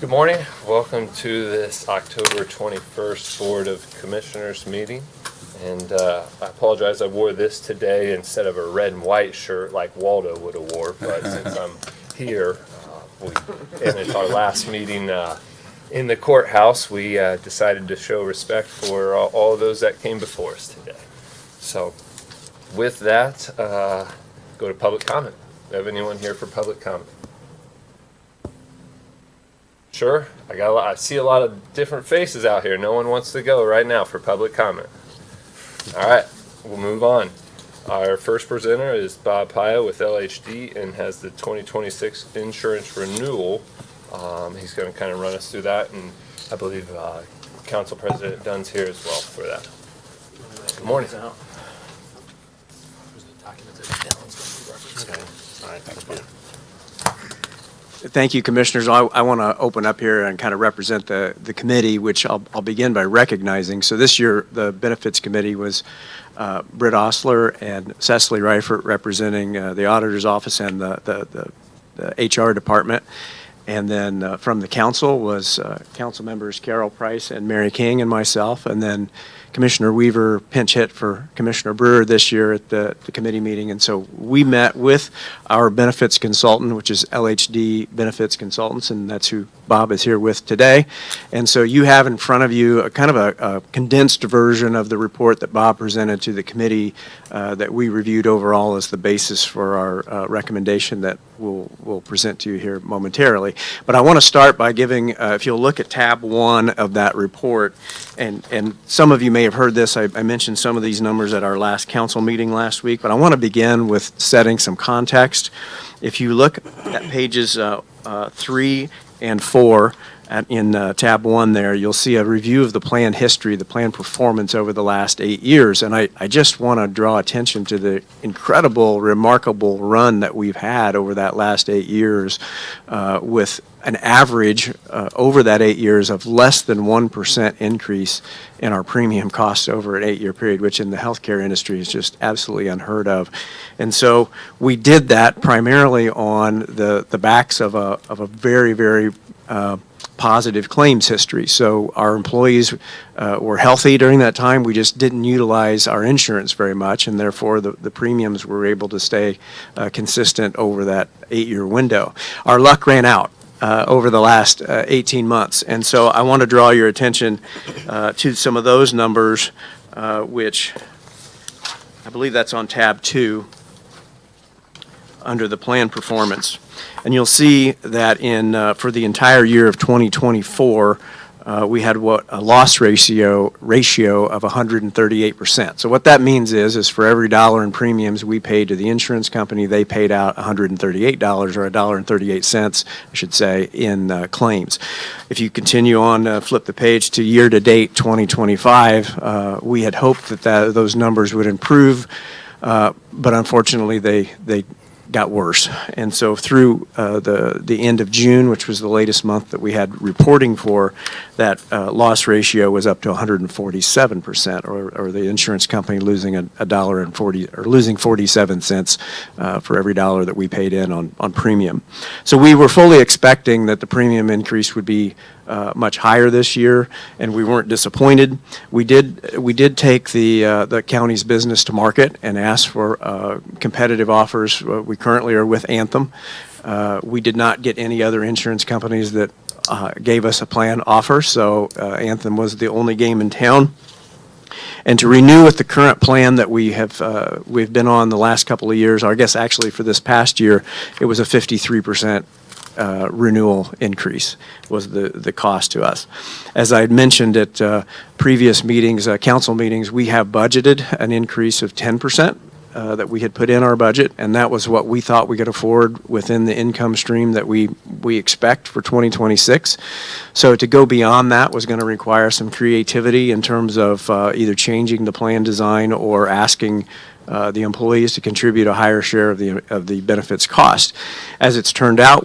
Good morning. Welcome to this October 21st Board of Commissioners meeting. And I apologize, I wore this today instead of a red and white shirt like Waldo would have wore. But since I'm here, and it's our last meeting in the courthouse, we decided to show respect for all of those that came before us today. So with that, go to public comment. Do you have anyone here for public comment? Sure, I see a lot of different faces out here. No one wants to go right now for public comment. All right, we'll move on. Our first presenter is Bob Paya with LHD and has the 2026 insurance renewal. He's going to kind of run us through that, and I believe Council President Dunn's here as well for that. Good morning. Okay. All right, thanks, Bob. Thank you, Commissioners. I want to open up here and kind of represent the committee, which I'll begin by recognizing. So this year, the Benefits Committee was Britt Osler and Cecily Reifert representing the Auditor's Office and the HR Department. And then from the Council was Council members Carol Price and Mary King and myself. And then Commissioner Weaver pinch hit for Commissioner Brewer this year at the committee meeting. And so we met with our benefits consultant, which is LHD Benefits Consultants, and that's who Bob is here with today. And so you have in front of you a kind of a condensed version of the report that Bob presented to the committee that we reviewed overall as the basis for our recommendation that we'll present to you here momentarily. But I want to start by giving, if you'll look at tab 1 of that report, and some of you may have heard this, I mentioned some of these numbers at our last council meeting last week, but I want to begin with setting some context. If you look at pages 3 and 4 in tab 1 there, you'll see a review of the plan history, the plan performance over the last 8 years. And I just want to draw attention to the incredible, remarkable run that we've had over that last 8 years with an average over that 8 years of less than 1% increase in our premium costs over an 8-year period, which in the healthcare industry is just absolutely unheard of. And so we did that primarily on the backs of a very, very positive claims history. So our employees were healthy during that time. We just didn't utilize our insurance very much, and therefore the premiums were able to stay consistent over that 8-year window. Our luck ran out over the last 18 months. And so I want to draw your attention to some of those numbers, which I believe that's on tab 2 under the plan performance. And you'll see that for the entire year of 2024, we had a loss ratio of 138%. So what that means is for every dollar in premiums we paid to the insurance company, they paid out $138 or $1.38, I should say, in claims. If you continue on, flip the page to year-to-date 2025, we had hoped that those numbers would improve, but unfortunately they got worse. And so through the end of June, which was the latest month that we had reporting for, that loss ratio was up to 147%, or the insurance company losing losing 47 cents for every dollar that we paid in on premium. So we were fully expecting that the premium increase would be much higher this year, and we weren't disappointed. We did take the county's business to market and ask for competitive offers. We currently are with Anthem. We did not get any other insurance companies that gave us a plan offer, so Anthem was the only game in town. And to renew with the current plan that we've been on the last couple of years, or I guess actually for this past year, it was a 53% renewal increase was the cost to us. As I had mentioned at previous meetings, council meetings, we have budgeted an increase of 10% that we had put in our budget, and that was what we thought we could afford within the income stream that we expect for 2026. So to go beyond that was going to require some creativity in terms of either changing the plan design or asking the employees to contribute a higher share of the benefits cost. As it's turned out,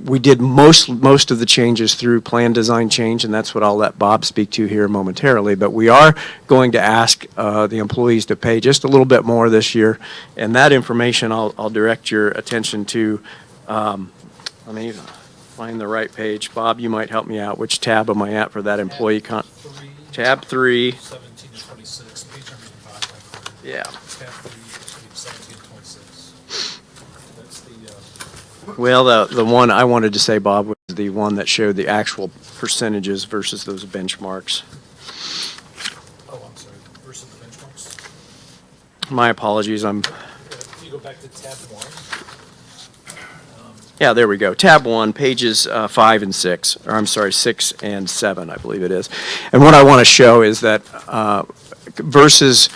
we did most of the changes through plan design change, and that's what I'll let Bob speak to here momentarily. But we are going to ask the employees to pay just a little bit more this year, and that information I'll direct your attention to. Let me find the right page. Bob, you might help me out. Which tab am I at for that employee Tab 3. 17 to 26, page numbers 5. Yeah. Tab 3, page 17 to 26. That's the, Well, the one I wanted to say, Bob, was the one that showed the actual percentages versus those benchmarks. I'm sorry, versus the benchmarks. My apologies. If you go back to tab 1, Yeah, there we go. Tab 1, pages 5 and 6, or I'm sorry, 6 and 7, I believe it is. And what I want to show is that versus,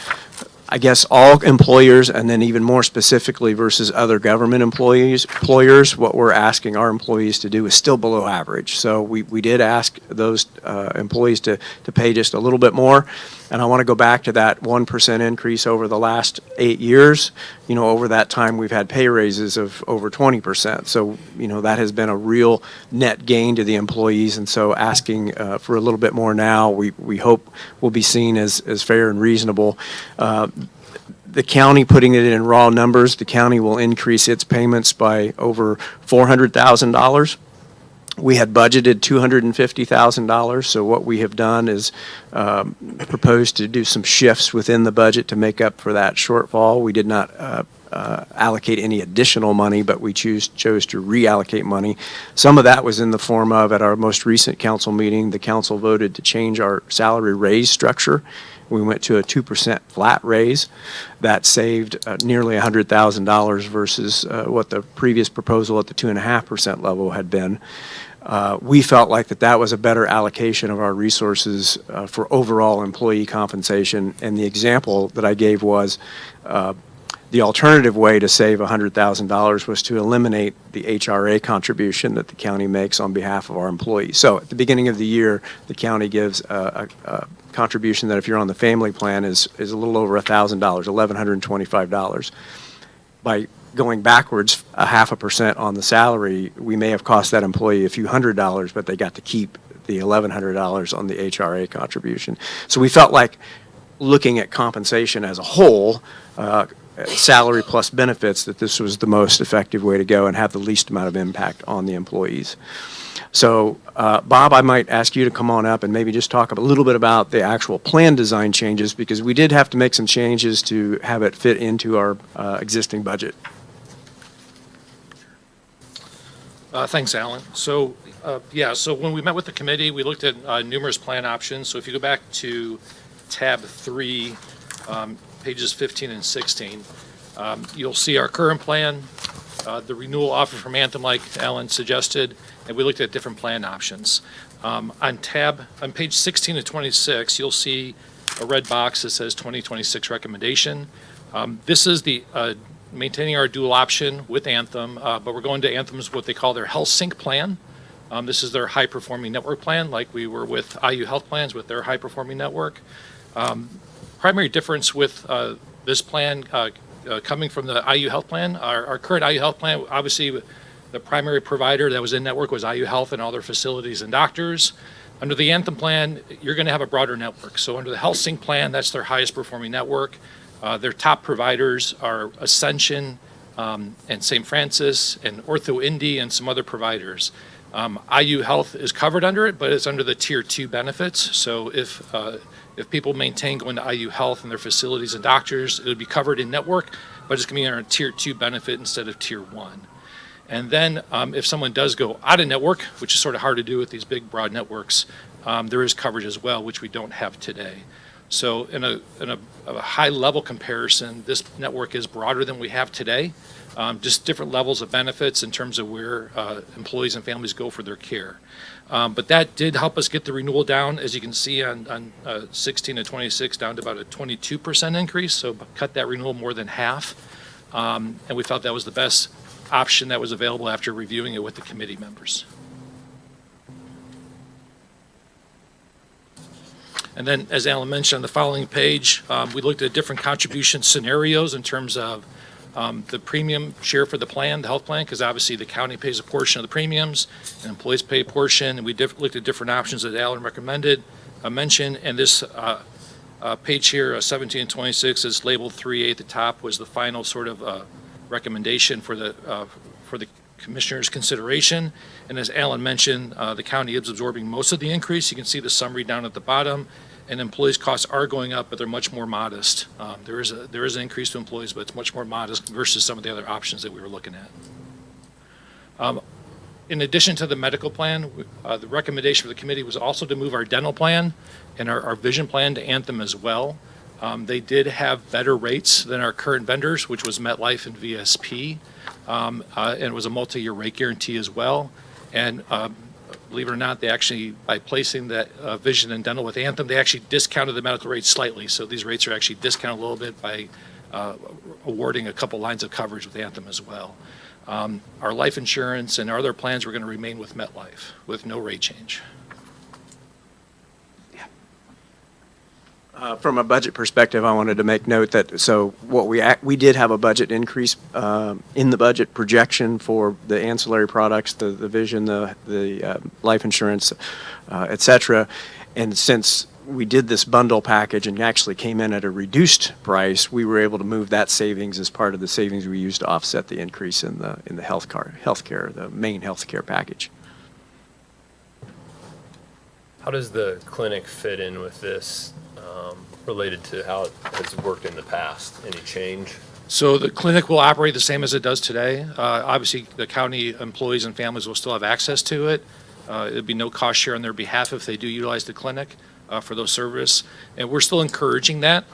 I guess, all employers, and then even more specifically versus other government employers, what we're asking our employees to do is still below average. So we did ask those employees to pay just a little bit more. And I want to go back to that 1% increase over the last 8 years. You know, over that time, we've had pay raises of over 20%. So, you know, that has been a real net gain to the employees. And so asking for a little bit more now, we hope will be seen as fair and reasonable. The county, putting it in raw numbers, the county will increase its payments by over $400,000. We had budgeted $250,000, so what we have done is proposed to do some shifts within the budget to make up for that shortfall. We did not allocate any additional money, but we chose to reallocate money. Some of that was in the form of, at our most recent council meeting, the council voted to change our salary raise structure. We went to a 2% flat raise. That saved nearly $100,000 versus what the previous proposal at the 2.5% level had been. We felt like that was a better allocation of our resources for overall employee compensation. And the example that I gave was the alternative way to save $100,000 was to eliminate the HRA contribution that the county makes on behalf of our employees. So at the beginning of the year, the county gives a contribution that if you're on the family plan is a little over $1,000, $1,125. By going backwards 0.5% on the salary, we may have cost that employee a few $100s, but they got to keep the $1,100 on the HRA contribution. So we felt like looking at compensation as a whole, salary plus benefits, that this was the most effective way to go and have the least amount of impact on the employees. So, Bob, I might ask you to come on up and maybe just talk a little bit about the actual plan design changes, because we did have to make some changes to have it fit into our existing budget. Thanks, Alan. So, so when we met with the committee, we looked at numerous plan options. So if you go back to tab 3, pages 15 and 16, you'll see our current plan, the renewal offer from Anthem, like Alan suggested, and we looked at different plan options. On page 16 to 26, you'll see a red box that says 2026 recommendation. This is the maintaining our dual option with Anthem, but we're going to Anthem's what they call their Health Sync plan. This is their high-performing network plan, like we were with IU Health Plans with their high-performing network. Primary difference with this plan coming from the IU Health plan, our current IU Health plan, obviously the primary provider that was in network was IU Health and all their facilities and doctors. Under the Anthem plan, you're going to have a broader network. So under the Health Sync plan, that's their highest performing network. Their top providers are Ascension and St. Francis and OrthoIndy and some other providers. IU Health is covered under it, but it's under the Tier 2 benefits. So if people maintain going to IU Health and their facilities and doctors, it would be covered in network, but it's going to be under a Tier 2 benefit instead of Tier 1. And then if someone does go out of network, which is sort of hard to do with these big, broad networks, there is coverage as well, which we don't have today. So in a high-level comparison, this network is broader than we have today, just different levels of benefits in terms of where employees and families go for their care. But that did help us get the renewal down, as you can see on 16 to 26, down to about a 22% increase, so cut that renewal more than half. And we felt that was the best option that was available after reviewing it with the committee members. And then, as Alan mentioned, on the following page, we looked at different contribution scenarios in terms of the premium share for the plan, the health plan, because obviously the county pays a portion of the premiums and employees pay a portion. And we looked at different options that Alan mentioned. And this page here, 17 and 26, is labeled 3A at the top, was the final sort of recommendation for the Commissioners' consideration. And as Alan mentioned, the county is absorbing most of the increase. You can see the summary down at the bottom. And employees' costs are going up, but they're much more modest. There is an increase to employees, but it's much more modest versus some of the other options that we were looking at. In addition to the medical plan, the recommendation for the committee was also to move our dental plan and our vision plan to Anthem as well. They did have better rates than our current vendors, which was MetLife and VSP, and it was a multi-year rate guarantee as well. And believe it or not, they actually, by placing that vision and dental with Anthem, they actually discounted the medical rates slightly. So these rates are actually discounted a little bit by awarding a couple lines of coverage with Anthem as well. Our life insurance and our other plans were going to remain with MetLife with no rate change. From a budget perspective, I wanted to make note that, so what we did have a budget increase in the budget projection for the ancillary products, the vision, the life insurance, et cetera. And since we did this bundle package and actually came in at a reduced price, we were able to move that savings as part of the savings we used to offset the increase in the healthcare, the main healthcare package. How does the clinic fit in with this, related to how it has worked in the past? Any change? So the clinic will operate the same as it does today. Obviously, the county employees and families will still have access to it. It'd be no cost share on their behalf if they do utilize the clinic for those services. And we're still encouraging that.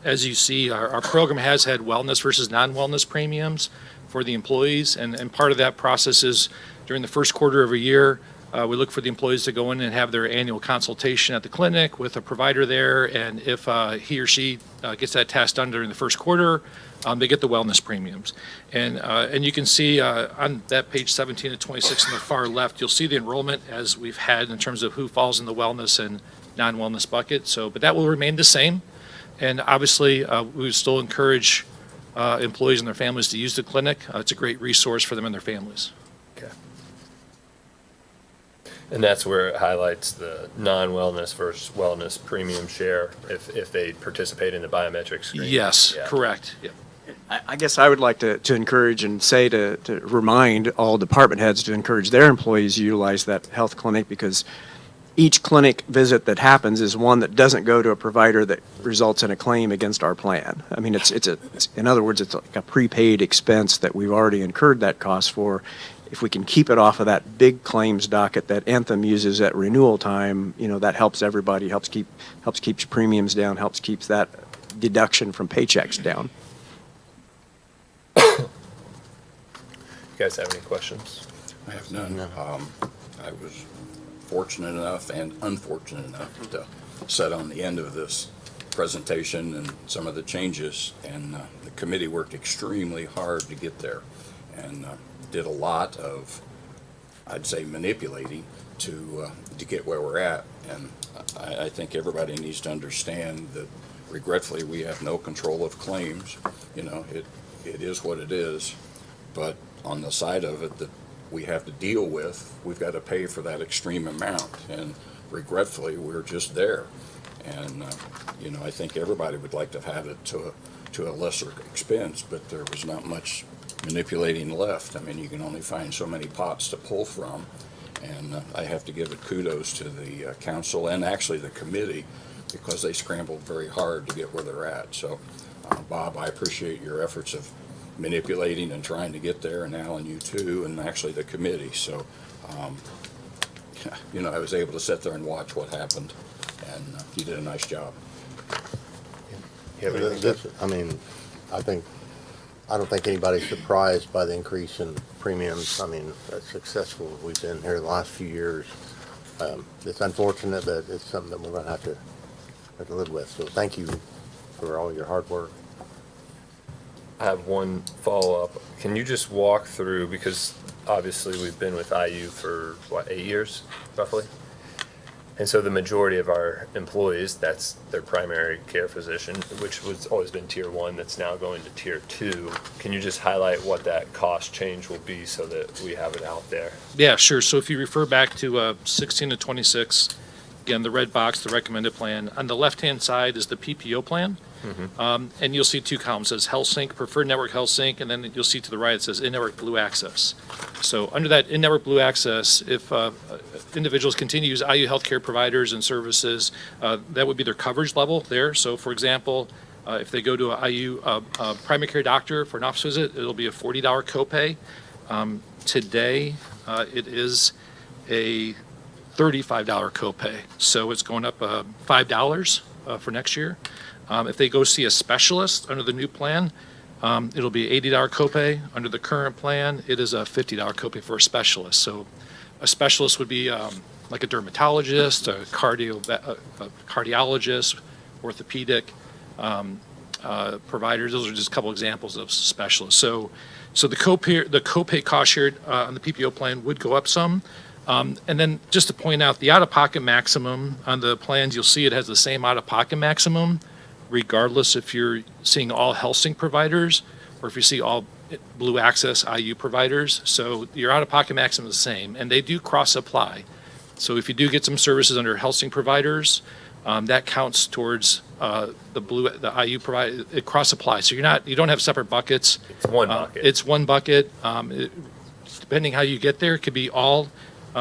As you see, our program has had wellness versus non-wellness premiums for the employees. And part of that process is during the first quarter of a year, we look for the employees to go in and have their annual consultation at the clinic with a provider there. And if he or she gets that task done during the first quarter, they get the wellness premiums. And you can see on that page 17 to 26 on the far left, you'll see the enrollment as we've had in terms of who falls in the wellness and non-wellness bucket. So, but that will remain the same. And obviously, we would still encourage employees and their families to use the clinic. It's a great resource for them and their families. Okay. And that's where it highlights the non-wellness versus wellness premium share if they participate in the biometric screen. Yes, Yeah. correct. Yep. I guess I would like to encourage and say to remind all department heads to encourage their employees to utilize that health clinic, because each clinic visit that happens is one that doesn't go to a provider that results in a claim against our plan. I mean, it's in other words, it's like a prepaid expense that we've already incurred that cost for. If we can keep it off of that big claims docket that Anthem uses at renewal time, that helps everybody, helps keep premiums down, helps keeps that deduction from paychecks down. You guys have any questions? I have none. I was fortunate enough and unfortunate enough to sit on the end of this presentation and some of the changes, and the committee worked extremely hard to get there, and did a lot of, I'd say, manipulating to get where we're at. And I think everybody needs to understand that regretfully we have no control of claims. It is what it is, but on the side of it that we have to deal with, we've got to pay for that extreme amount, and regretfully we're just there. And I think everybody would like to have had it to a lesser expense, but there was not much manipulating left. I mean, you can only find so many pots to pull from, and I have to give it kudos to the council and actually the committee, because they scrambled very hard to get where they're at. So Bob, I appreciate your efforts of manipulating and trying to get there, and Alan, you too, and actually the committee. So I was able to sit there and watch what happened, and you did a nice job. You have anything? I don't think anybody's surprised by the increase in premiums. I mean, as successful as we've been here the last few years. It's unfortunate, but it's something that we're going to have to live with. So thank you for all your hard work. I have one follow-up. Can you just walk through, because obviously we've been with IU for, 8 years, roughly? And so the majority of our employees, that's their primary care physician, which was always been tier 1, that's now going to tier 2. Can you just highlight what that cost change will be so that we have it out there? Yeah, sure. So if you refer back to 16 to 26, again, the red box, the recommended plan. On the left-hand side is the PPO plan. And you'll see two columns. It says Health Sync, Preferred Network Health Sync, and then you'll see to the right it says In-Network Blue Access. So under that in-network Blue Access, if individuals continue to use IU healthcare providers and services, that would be their coverage level there. So for example, if they go to a IU primary care doctor for an office visit, it'll be a $40 copay. Today, it is a $35 copay. So it's going up $5 for next year. If they go see a specialist under the new plan, it'll be $80 copay. Under the current plan, it is a $50 copay for a specialist. So a specialist would be like a dermatologist, a cardiologist, orthopedic providers. Those are just a couple examples of specialists. So the copay cost shared on the PPO plan would go up some. And then just to point out, the out-of-pocket maximum on the plans, you'll see it has the same out-of-pocket maximum, regardless if you're seeing all HealthSync providers or if you see all Blue Access IU providers. So your out-of-pocket maximum is the same, and they do cross-apply. So if you do get some services under HealthSync providers, that counts towards the IU provider. It cross-applies. So you don't have separate buckets. It's one bucket. It's one bucket. Depending how you get there, it could be all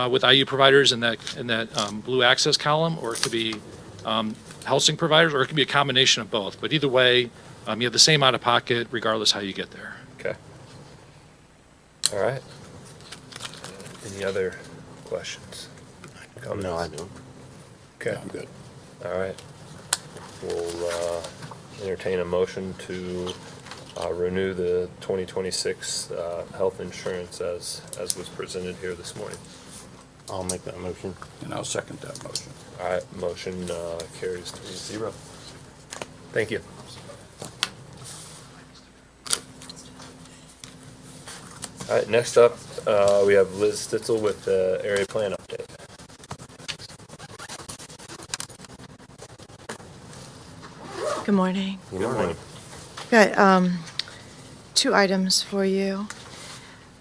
with IU providers in that Blue Access column, or it could be HealthSync providers, or it could be a combination of both. But either way, you have the same out-of-pocket regardless how you get there. Okay. All right. Any other questions? No, I don't. Okay. I'm good. All right. We'll entertain a motion to renew the 2026 health insurance as was presented here this morning. I'll make that motion. And I'll second that motion. All right, motion carries 3-0. Thank you. All right, next up, we have Liz Stitzel with the area plan update. Good morning. Good morning. Got 2 items for you,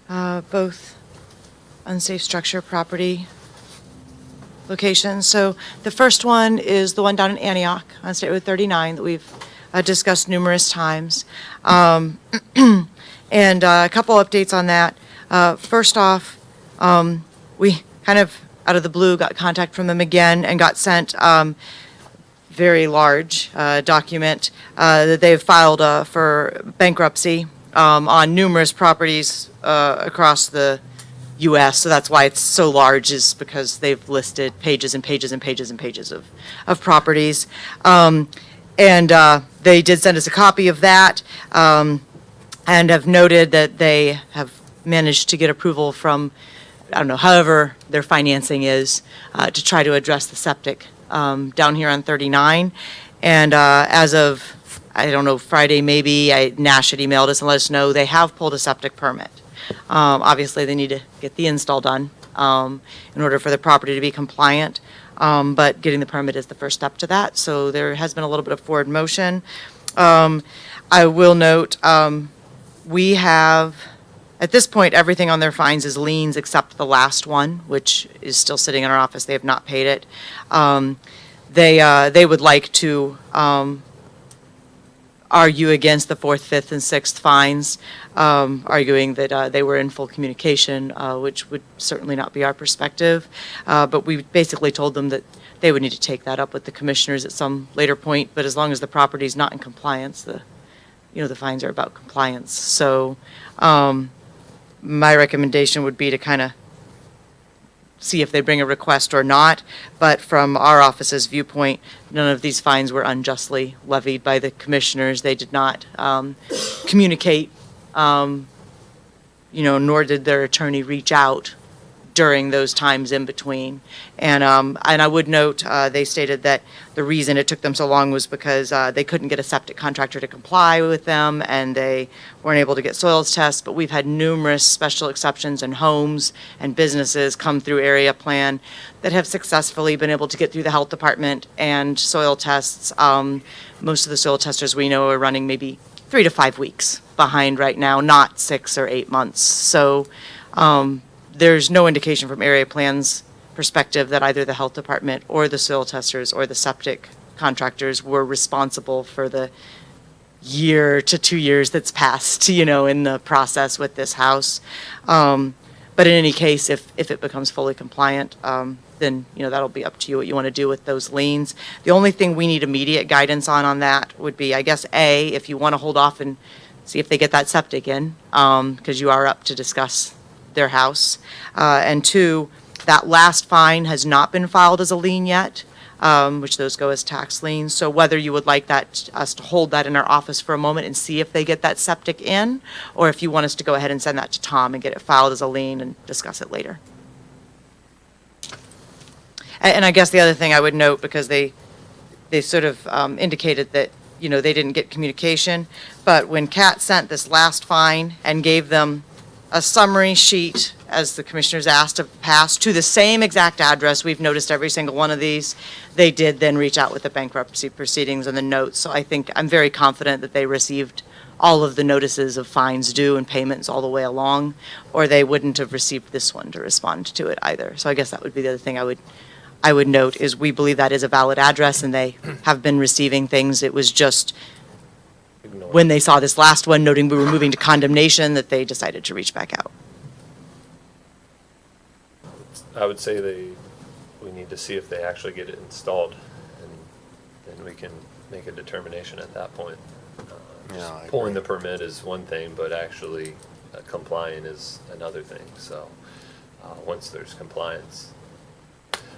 both unsafe structure property locations. So the first one is the one down in Antioch on State Road 39 that we've discussed numerous times. And a couple updates on that. First off, we kind of out of the blue got contact from them again and got sent very large document that they've filed for bankruptcy on numerous properties across the U.S. So that's why it's so large, is because they've listed pages and pages and pages and pages of properties. And they did send us a copy of that and have noted that they have managed to get approval from, I don't know, however their financing is, to try to address the septic down here on 39. And as of, I don't know, Friday maybe, Nash had emailed us and let us know they have pulled a septic permit. Obviously, they need to get the install done in order for the property to be compliant, but getting the permit is the first step to that. So there has been a little bit of forward motion. I will note, we have, at this point, everything on their fines is liens except the last one, which is still sitting in our office. They have not paid it. They would like to argue against the 4th, 5th, and 6th fines, arguing that they were in full communication, which would certainly not be our perspective. But we basically told them that they would need to take that up with the commissioners at some later point. But as long as the property is not in compliance, the fines are about compliance. So my recommendation would be to kind of see if they bring a request or not. But from our office's viewpoint, none of these fines were unjustly levied by the commissioners. They did not communicate, nor did their attorney reach out during those times in between. And I would note, they stated that the reason it took them so long was because they couldn't get a septic contractor to comply with them, and they weren't able to get soils tests. But we've had numerous special exceptions and homes and businesses come through area plan that have successfully been able to get through the health department and soil tests. Most of the soil testers we know are running maybe 3 to 5 weeks behind right now, not 6 or 8 months. So there's no indication from area plan's perspective that either the health department or the soil testers or the septic contractors were responsible for the year to 2 years that's passed, in the process with this house. But in any case, if it becomes fully compliant, then, that'll be up to you what you want to do with those liens. The only thing we need immediate guidance on that would be, I guess, A, if you want to hold off and see if they get that septic in, because you are up to discuss their house. And two, that last fine has not been filed as a lien yet, which those go as tax liens. So whether you would like us to hold that in our office for a moment and see if they get that septic in, or if you want us to go ahead and send that to Tom and get it filed as a lien and discuss it later. And I guess the other thing I would note, because they sort of indicated that, they didn't get communication, but when Kat sent this last fine and gave them a summary sheet, as the commissioners asked, to pass to the same exact address, we've noticed every single one of these, they did then reach out with the bankruptcy proceedings and the notes. So I'm very confident that they received all of the notices of fines due and payments all the way along, or they wouldn't have received this one to respond to it either. So I guess that would be the other thing I would note, is we believe that is a valid address and they have been receiving things. It was just when they saw this last one noting we were moving to condemnation that they decided to reach back out. I would say we need to see if they actually get it installed, and then we can make a determination at that point. Yeah, I Pulling the agree. permit is one thing, but actually complying is another thing. So once there's compliance,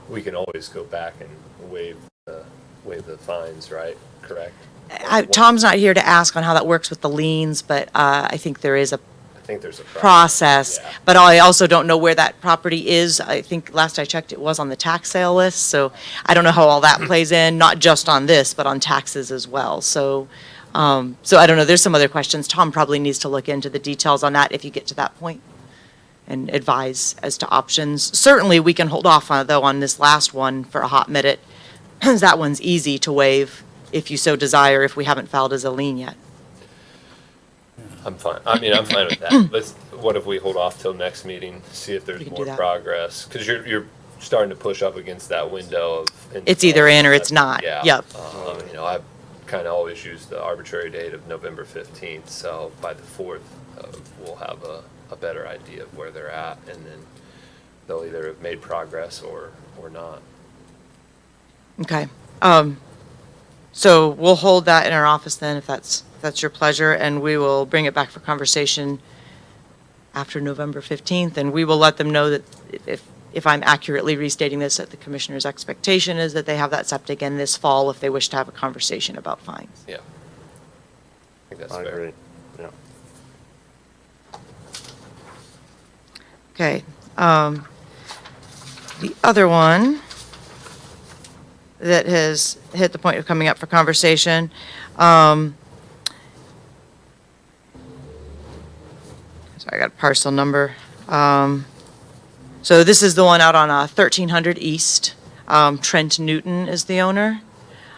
we can always go back and waive the fines, right? Correct? Tom's not here to ask on how that works with the liens, but I think there is a I think there's a process. Yeah. But I also don't know where that property is. I think last I checked, it was on the tax sale list, so I don't know how all that plays in, not just on this, but on taxes as well. So I don't know, there's some other questions. Tom probably needs to look into the details on that if you get to that point and advise as to options. Certainly, we can hold off though on this last one for a hot minute. That one's easy to waive if you so desire, if we haven't filed as a lien yet. I'm fine. I mean, I'm fine with that. What if we hold off till next meeting, see if there's We can do more that. progress? Because you're starting to push up against that window of. It's either in or it's not. Yeah. Yep. I kind of always use the arbitrary date of November 15th, so by the 4th, we'll have a better idea of where they're at, and then they'll either have made progress or not. Okay. So we'll hold that in our office then, if that's your pleasure, and we will bring it back for conversation after November 15th, and we will let them know that if I'm accurately restating this, that the commissioner's expectation is that they have that septic in this fall if they wish to have a conversation about fines. Yeah. I think that's I fair. agree, yeah. Okay. The other one that has hit the point of coming up for conversation, sorry, I got a parcel number. So this is the one out on 1300 East. Trent Newton is the owner.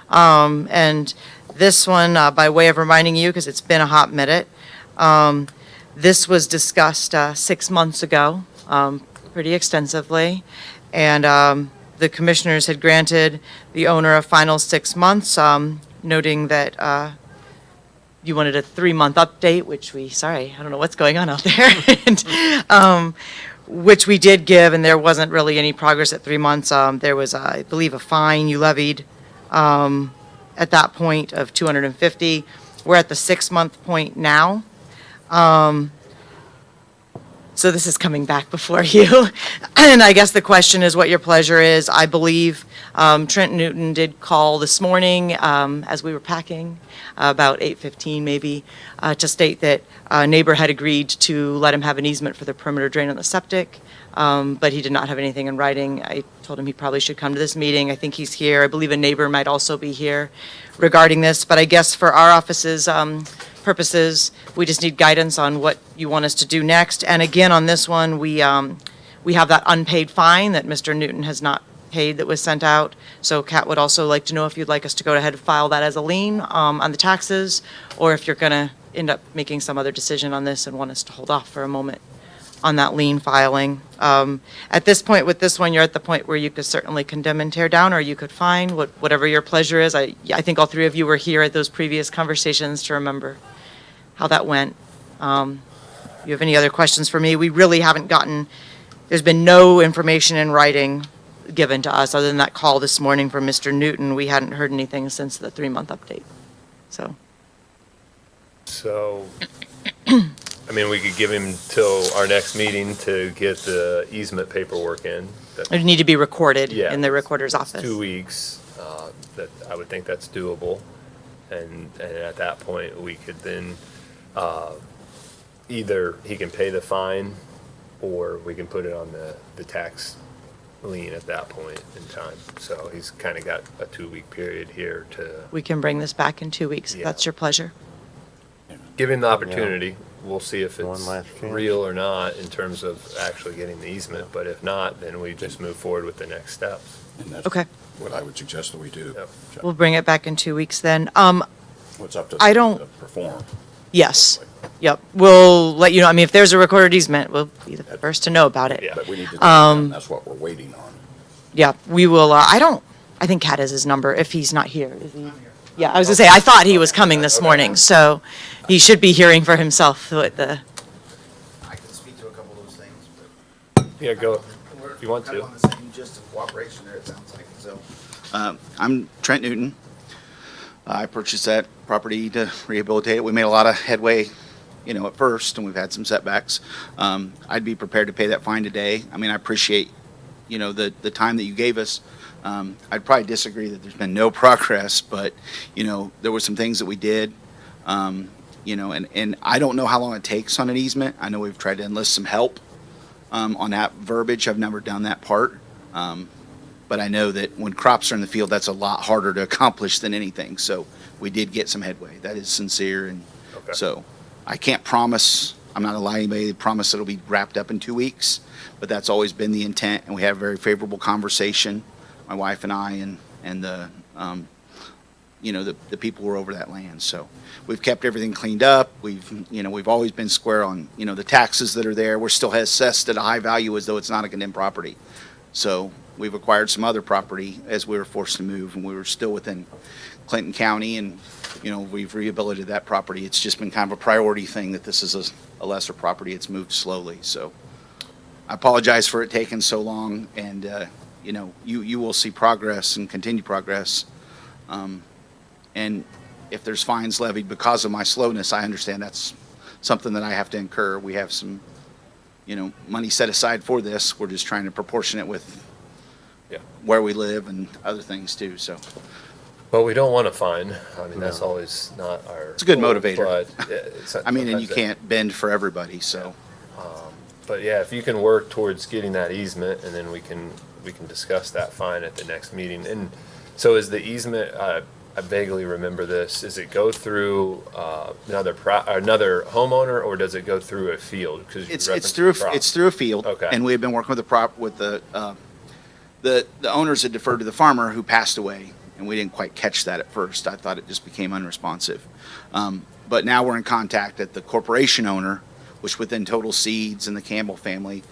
And this one, by way of reminding you, because it's been a hot minute, this was discussed 6 months ago, pretty extensively. And the commissioners had granted the owner a final 6 months, noting that you wanted a 3-month update, which sorry, I don't know what's going on out there. And, which we did give, and there wasn't really any progress at 3 months. There was, I believe, a fine you levied at that point of $250. We're at the 6-month point now. So this is coming back before you. And I guess the question is what your pleasure is. I believe Trent Newton did call this morning as we were packing, about 8:15 maybe, to state that a neighbor had agreed to let him have an easement for the perimeter drain on the septic, but he did not have anything in writing. I told him he probably should come to this meeting. I think he's here. I believe a neighbor might also be here regarding this. But I guess for our office's purposes, we just need guidance on what you want us to do next. And again, on this one, we have that unpaid fine that Mr. Newton has not paid that was sent out. So Kat would also like to know if you'd like us to go ahead and file that as a lien on the taxes, or if you're going to end up making some other decision on this and want us to hold off for a moment on that lien filing. At this point, with this one, you're at the point where you could certainly condemn and tear down, or you could fine, whatever your pleasure is. I think all three of you were here at those previous conversations to remember how that went. You have any other questions for me? We really haven't gotten there's been no information in writing given to us, other than that call this morning from Mr. Newton. We hadn't heard anything since the 3-month update, so. So, I mean, we could give him till our next meeting to get the easement paperwork in. It would need to be recorded Yeah, in the recorder's it's office. 2 weeks, that, I would think that's doable. And at that point, we could then, either he can pay the fine, or we can put it on the tax lien at that point in time. So he's kind of got a 2-week period here to We can bring this back in 2 weeks, if Yeah. that's your pleasure. give him the opportunity. We'll see if One it's last chance. real or not in terms of actually getting the easement, but if not, then we just move forward with the next steps. And that's Okay, what I would suggest that we do. Yep. we'll bring it back in 2 weeks then. What's up to I don't- to perform. Yes, yep, we'll let you know, I mean, if there's a recorded easement, we'll be the first to know about it. Yeah. But we need to, do that, and that's what we're waiting on. Yeah, we will, I think Kat has his number, if he's not here, is he? Yeah, I was gonna say, I thought he was coming this morning, so he should be hearing for himself what the, I can speak to a couple of those things, but. Yeah, go, We're if you want kind to. of on the same gist of cooperation there, it sounds like, so. I'm Trent Newton. I purchased that property to rehabilitate it. We made a lot of headway, at first, and we've had some setbacks. I'd be prepared to pay that fine today. I mean, I appreciate, the time that you gave us. I'd probably disagree that there's been no progress, but, there were some things that we did. And I don't know how long it takes on an easement. I know we've tried to enlist some help on that verbiage. I've never done that part. But I know that when crops are in the field, that's a lot harder to accomplish than anything. So we did get some headway. That is sincere. And Okay. so I can't promise, I'm not allowing anybody to promise it'll be wrapped up in 2 weeks, but that's always been the intent. And we had a very favorable conversation, my wife and I, and the people who were over that land. So we've kept everything cleaned up. We've always been square on, the taxes that are there. We're still assessed at a high value as though it's not a condemned property. So we've acquired some other property as we were forced to move, and we were still within Clinton County, and, we've rehabilitated that property. It's just been kind of a priority thing that this is a lesser property. It's moved slowly. So I apologize for it taking so long, and, you will see progress and continued progress. And if there's fines levied because of my slowness, I understand that's something that I have to incur. We have some, money set aside for this. We're just trying to proportion it with Yeah. where we live and other things too, so. But we don't want to fine. I mean, that's always not our. It's a good goal, motivator. But it's I mean, and you sometimes that- can't bend for everybody, so. But yeah, if you can work towards getting that easement, and then we can discuss that fine at the next meeting. And so is the easement, I vaguely remember this, does it go through another homeowner, or does it go through a field? 'Cause you It's referenced through, the crop. it's through a field. Okay. And we've been working with the owners had deferred to the farmer who passed away, and we didn't quite catch that at first. I thought it just became unresponsive. But now we're in contact at the corporation owner, which within Total Seeds and the Campbell family,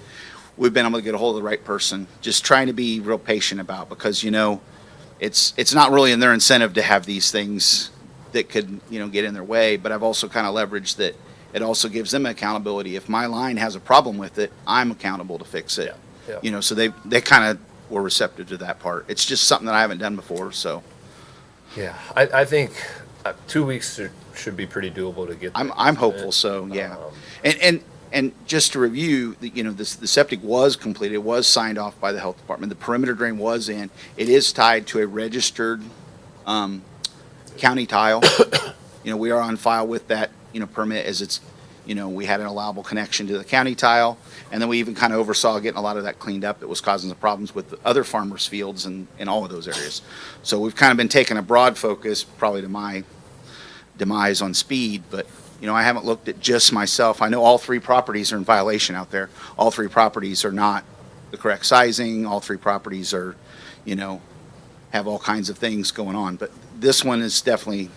we've been able to get a hold of the right person, just trying to be real patient about, because, it's not really in their incentive to have these things that could, get in their way, but I've also kind of leveraged that it also gives them accountability. If my line has a problem with it, I'm accountable to fix it. Yeah. So they kind of were receptive to that part. It's just something that I haven't done before, so Yeah, I think 2 weeks should be pretty doable to get. the I'm hopeful, easement. so, yeah. Um, And just to review, the septic was completed, it was signed off by the health department, the perimeter drain was in. It is tied to a registered, county tile. We are on file with that, permit as it's, we had an allowable connection to the county tile. And then we even kind of oversaw getting a lot of that cleaned up. It was causing some problems with the other farmers' fields and all of those areas. So we've kind of been taking a broad focus, probably to my demise on speed, but, I haven't looked at just myself. I know all 3 properties are in violation out there. All 3 properties are not the correct sizing. All 3 properties are, have all kinds of things going on. But this one is definitely,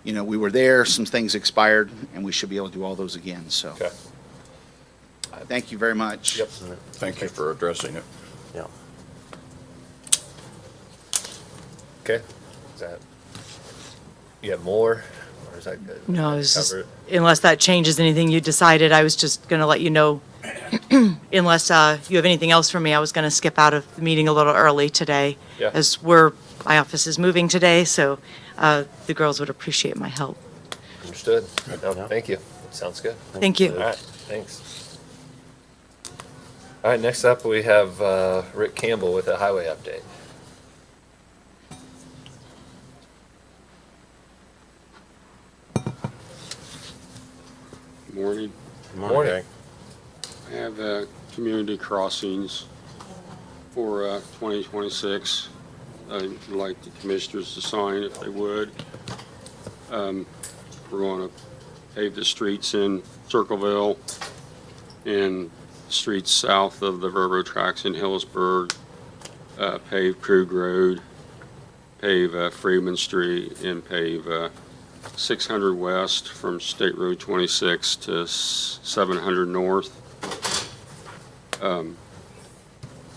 we were there, some things expired, and we should be able to do all those again, so. Okay. Thank you very much. Yep. Thank you for addressing it. Yeah. Okay. Is that, you have more, or is that good? No, it's just, Cover it? unless that changes anything you decided, I was just gonna let you know unless you have anything else for me, I was going to skip out of the meeting a little early today, Yeah. as my office is moving today, so the girls would appreciate my help. Understood. No, Yeah. thank you. Sounds good. Thank you. All right, thanks. All right, next up, we have Rick Campbell with a highway update. Morning. Morning. Jay. I have community crossings for 2026. I'd like the commissioners to sign if they would. We're going to pave the streets in Circleville and streets south of the railroad tracks in Hillsburg, pave Krug Road, pave Freeman Street, and pave 600 west from State Road 26 to 700 north.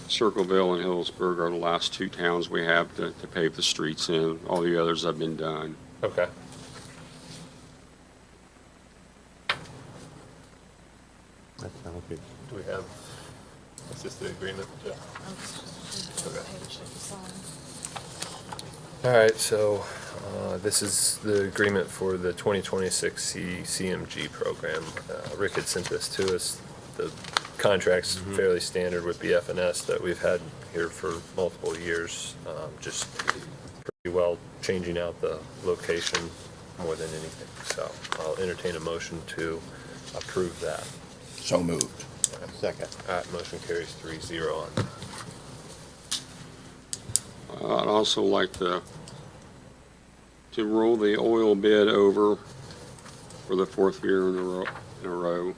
Circleville and Hillsburg are the last two towns we have to pave the streets in. All the others have been done. Okay. That sounds good. Do we have, is this the agreement? Yeah. Okay. All right, so this is the agreement for the 2026 CMG program. Rick had sent this to us. The contract's fairly standard with BF&S that we've had here for multiple years. Just pretty well changing out the location more than anything. So I'll entertain a motion to approve that. So moved. Second. All right, motion carries 3-0 on that. I'd also like to roll the oil bid over for the fourth year in a row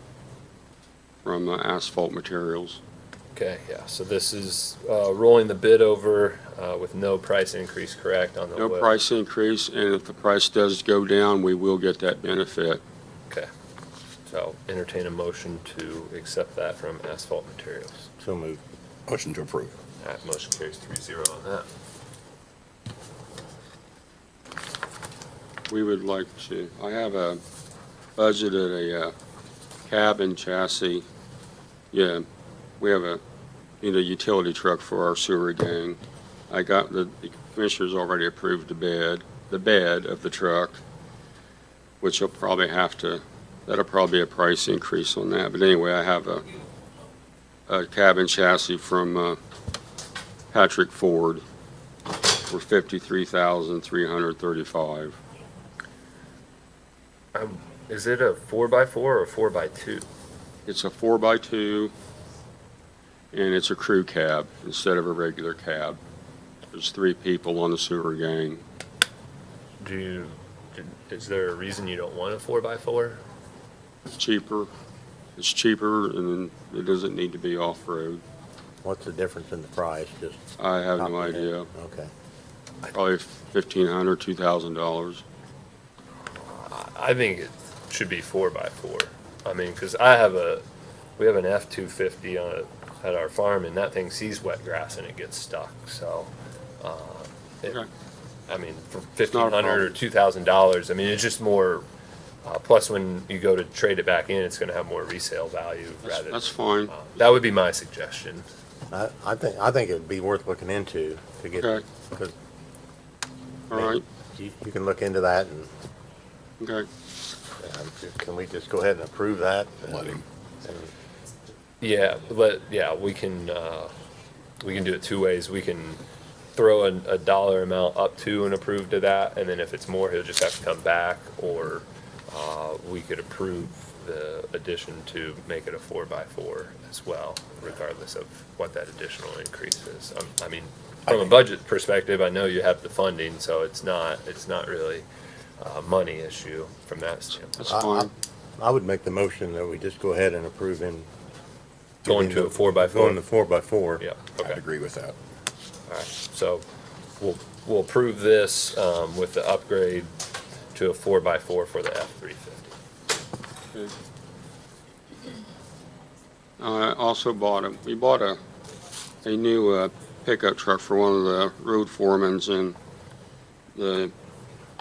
from Asphalt Materials. Okay, yeah, so this is rolling the bid over with no price increase, correct, on the No oil? price increase, and if the price does go down, we will get that benefit. Okay, so entertain a motion to accept that from Asphalt Materials. So moved. Motion to approve. All right, motion carries 3-0 on that. We would like to, I have budgeted a cab and chassis. Yeah, we have need a utility truck for our sewer gang. I got, the commissioners already approved the bed of the truck, which will probably that'll probably be a price increase on that. But anyway, I have a cab and chassis from Patrick Ford for $53,335. Is it a 4x4 or a 4x2? It's a 4x2, and it's a crew cab instead of a regular cab. There's 3 people on the sewer gang. Is there a reason you don't want a 4x4? It's cheaper. It's cheaper, and it doesn't need to be off-road. What's the difference in the price? Just I have top no of your head? idea. Okay. Probably $1,500, $2,000. I think it should be 4x4. I mean, because we have an F-250 at our farm, and that thing sees wet grass and it gets stuck. So, Okay. I mean, for not a $1,500 or $2,000, I mean, it's just more. Plus, when you go to trade it back in, it's going to have more resale value rather. That's fine. That would be my suggestion. I think it would be worth looking into to get, Okay. because All right, you can look into that and okay. can we just go ahead and approve that? Let him. Yeah, we can do it 2 ways. We can throw a dollar amount up to and approve to that, and then if it's more, he'll just have to come back, or we could approve the addition to make it a 4x4 as well, regardless of what that additional increase is. I mean, from a budget perspective, I know you have the funding, so it's not really a money issue from that standpoint. That's fine. I would make the motion that we just go ahead and approve him. Going to a 4x4? Going to 4x4. Yeah, I'd okay. agree with that. All right, so we'll approve this with the upgrade to a 4x4 for the F-350. Okay. I also we bought a new pickup truck for one of the road foremans, and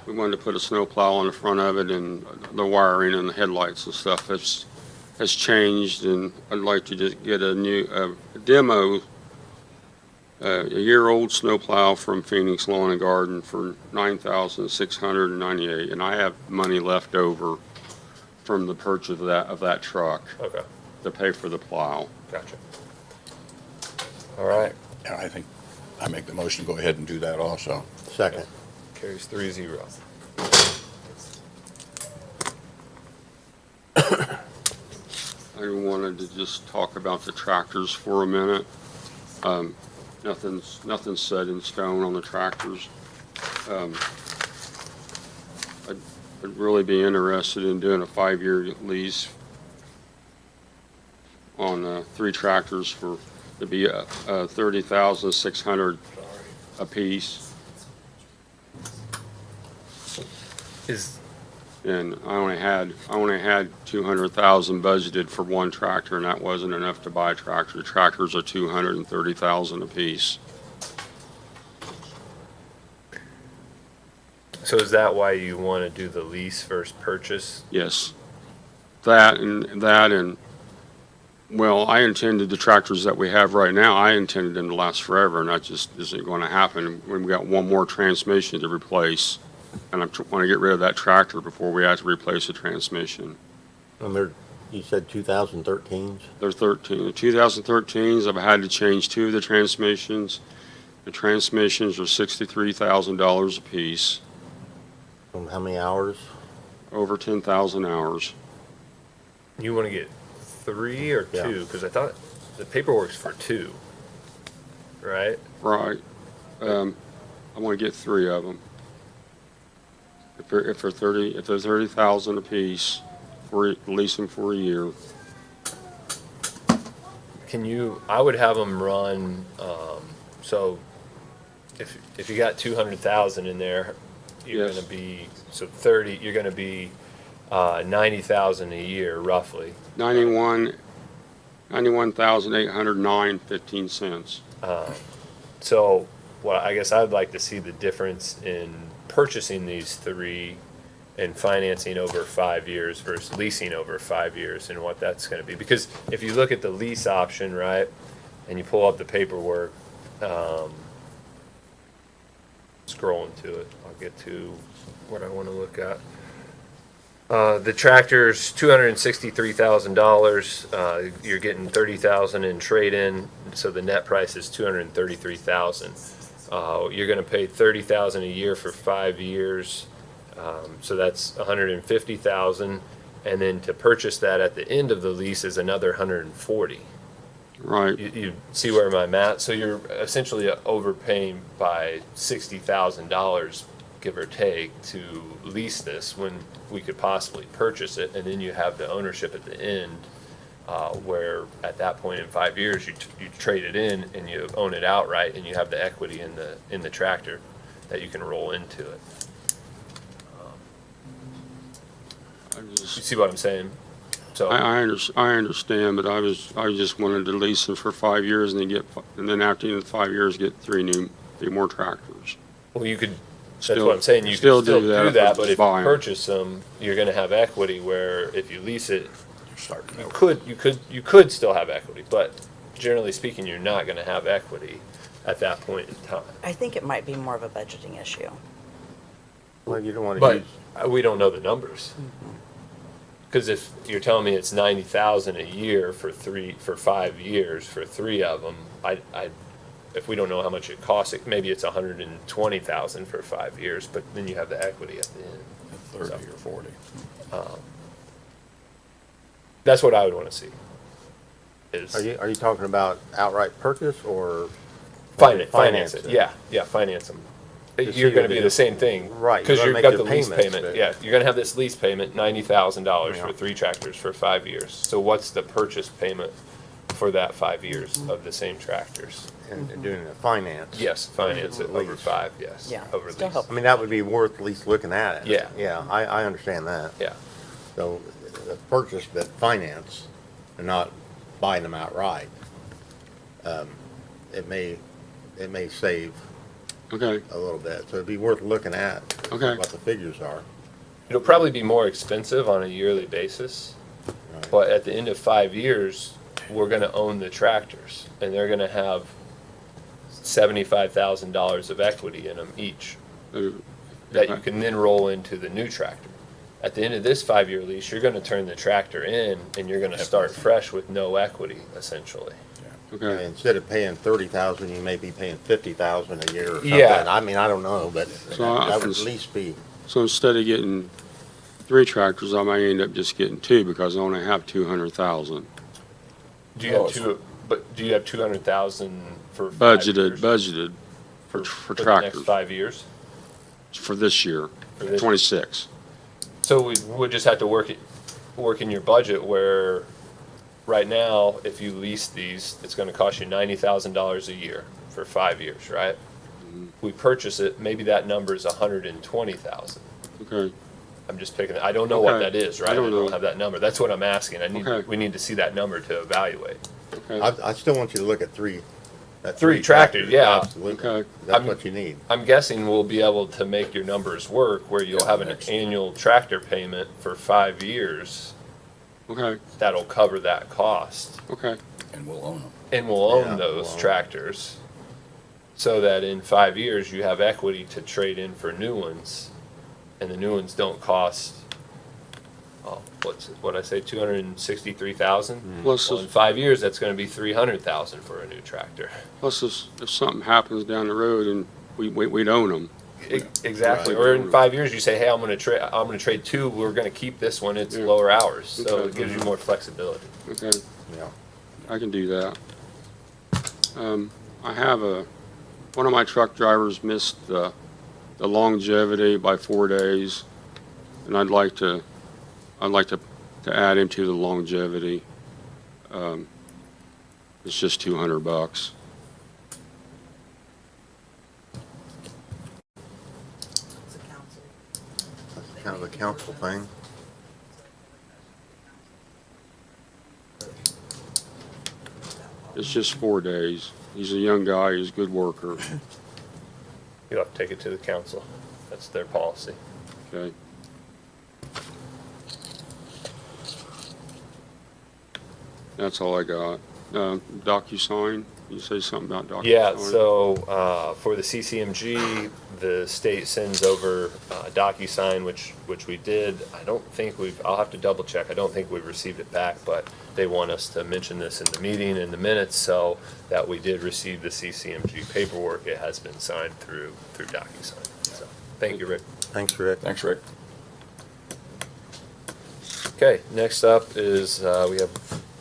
we wanted to put a snowplow on the front of it, and the wiring and the headlights and stuff. has changed, and I'd like to just get a new demo, a year-old snowplow from Phoenix Lawn and Garden for $9,698, and I have money left over from the purchase of that truck Okay, to pay for the plow. gotcha. All right, And I think I make the motion to go ahead and do that also. Second. carries 3-0. I wanted to just talk about the tractors for a minute. Nothing's set in stone on the tractors. I'd really be interested in doing a 5-year lease on 3 tractors for, to be $30,600 apiece. Is, And I only had $200,000 budgeted for one tractor, and that wasn't enough to buy a tractor. Tractors are $230,000 apiece. so is that why you want to do the lease versus purchase? Yes. Well, I intended the tractors that we have right now, I intended them to last forever, and that just isn't going to happen. We've got one more transmission to replace, and I want to get rid of that tractor before we have to replace the transmission. And they're, you said 2013s? They're 13. The 2013s, I've had to change 2 of the transmissions. The transmissions are $63,000 apiece, From how many hours? over 10,000 hours. You want to get 3 or Yeah. 2? Because I thought the paperwork's for 2, right? Right. I want to get 3 of them. If they're 30,000 apiece, lease them for a year. Can you, I would have them run, so if you got 200,000 in there, you're Yes. gonna be, so 30, you're gonna be 90,000 a year roughly. 91,809.15 cents. So, well, I guess I'd like to see the difference in purchasing these 3 and financing over 5 years versus leasing over 5 years and what that's gonna be. Because if you look at the lease option, right, and you pull up the paperwork, scrolling to it, I'll get to what I wanna look at. The tractor's $263,000, you're getting 30,000 in trade-in, so the net price is 233,000. You're gonna pay 30,000 a year for 5 years, so that's 150,000, and then to purchase that at the end of the lease is another 140. Right. You see where I'm at? So you're essentially overpaying by $60,000, give or take, to lease this when we could possibly purchase it, and then you have the ownership at the end, where at that point in 5 years, you trade it in and you own it outright, and you have the equity in the tractor that you can roll into it. You see what I'm saying? So, I understand, but I just wanted to lease them for 5 years and then after the 5 years, get 3 more tractors. well, you could, that's Still- what I'm saying, you could still still do that do if I that, just but if you buy 'em. purchase them, you're gonna have equity, where if you lease it, You're starting you over. could still have equity, but generally speaking, you're not gonna have equity at that point in time. I think it might be more of a budgeting issue. Well, you don't want to But use, we don't know the numbers. Because if you're telling me it's 90,000 a year for 5 years for 3 of them, if we don't know how much it costs, maybe it's 120,000 for 5 years, but then you have the equity at the end. 30 or 40. That's what I would want to see. Is are you talking about outright purchase or? finance it? Yeah, finance them. Just You're so going to you be the same thing. Right, you Because gotta you've make got the the lease payments, payment. but- Yeah, you're going to have this lease payment, $90,000 Yeah. for 3 tractors for 5 years. So what's the purchase payment for that 5 years of the same tractors? And doing the finance? Yes, finance it over Lease. 5, yes. Yeah, Over still lease. help. I mean, that would be worth at least looking at it. Yeah. Yeah, I understand that. Yeah, So, the purchase, but finance, and not buying them outright. It may save Okay, a little bit, so it'd be worth looking at. Okay. What the figures are. it'll probably be more expensive on a yearly basis, But at the end of 5 years, we're gonna own the tractors, and they're gonna have $75,000 of equity in them each, that you can then roll into the new tractor. At the end of this 5-year lease, you're gonna turn the tractor in, and you're gonna start fresh with no equity, essentially. Okay, Instead of paying 30,000, you may be paying 50,000 a year or something. Yeah. I mean, I don't know, but So that would at least be, so instead of getting 3 tractors, I might end up just getting 2 because I only have 200,000 Do you have do you have 200,000 for 5 years? budgeted for the next tractors 5 years? for this year, For this- 26. So we would just have to work in your budget where, right now, if you lease these, it's gonna cost you $90,000 a year for 5 years, right? We purchase it, maybe that number is 120,000. Okay, I'm just picking, I don't know what Okay. that is, right? I don't know. have that number. That's what I'm asking. Okay. We need to see that number to evaluate. okay, I still want you to look at at 3 tractors, yeah. Absolutely. Okay. That's I'm- what you need. I'm guessing we'll be able to make your numbers work where you'll have an next. annual tractor payment for 5 years okay, that'll cover that cost. okay, And we'll own them. And we'll own Yeah, those we'll own. tractors so that in 5 years you have equity to trade in for new ones. And the new ones don't cost, what'd I say, 263,000? Plus Well, in this- 5 years, that's gonna be 300,000 for a new tractor. plus if something happens down the road and we'd own them. Exactly, Right. or in 5 years, you say, hey, I'm gonna trade 2, we're gonna keep this one, it's Yeah. lower hours, so Okay. it gives you more flexibility. Okay, Yeah. I can do that. I have one of my truck drivers missed the longevity by 4 days, and I'd like to add him to the longevity. It's just $200. That's kind of a council thing. It's just 4 days. He's a young guy, he's a good worker, You'll have to take it to the council, that's their policy. okay? That's all I got. DocuSign, you say something about DocuSign? Yeah, so, for the CCMG, the state sends over DocuSign, which we did. I don't think I'll have to double check, I don't think we've received it back, but they want us to mention this in the meeting, in the minutes, so that we did receive the CCMG paperwork. It has been signed through DocuSign, so, thank you, Rick. Thanks, Rick. Thanks, Rick. Okay, next up is, we have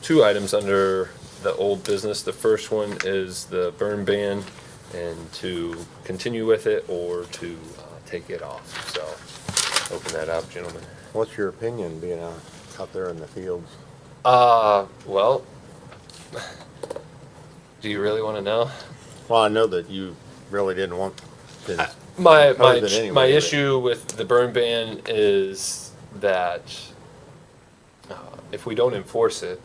2 items under the old business. The first one is the burn ban, and to continue with it or to take it off. So, open that up, gentlemen. What's your opinion being out there in the fields? Well, do you really want to know? Well, I know that you really didn't want to. My Propose it anyway, my but- issue with the burn ban is that if we don't enforce it,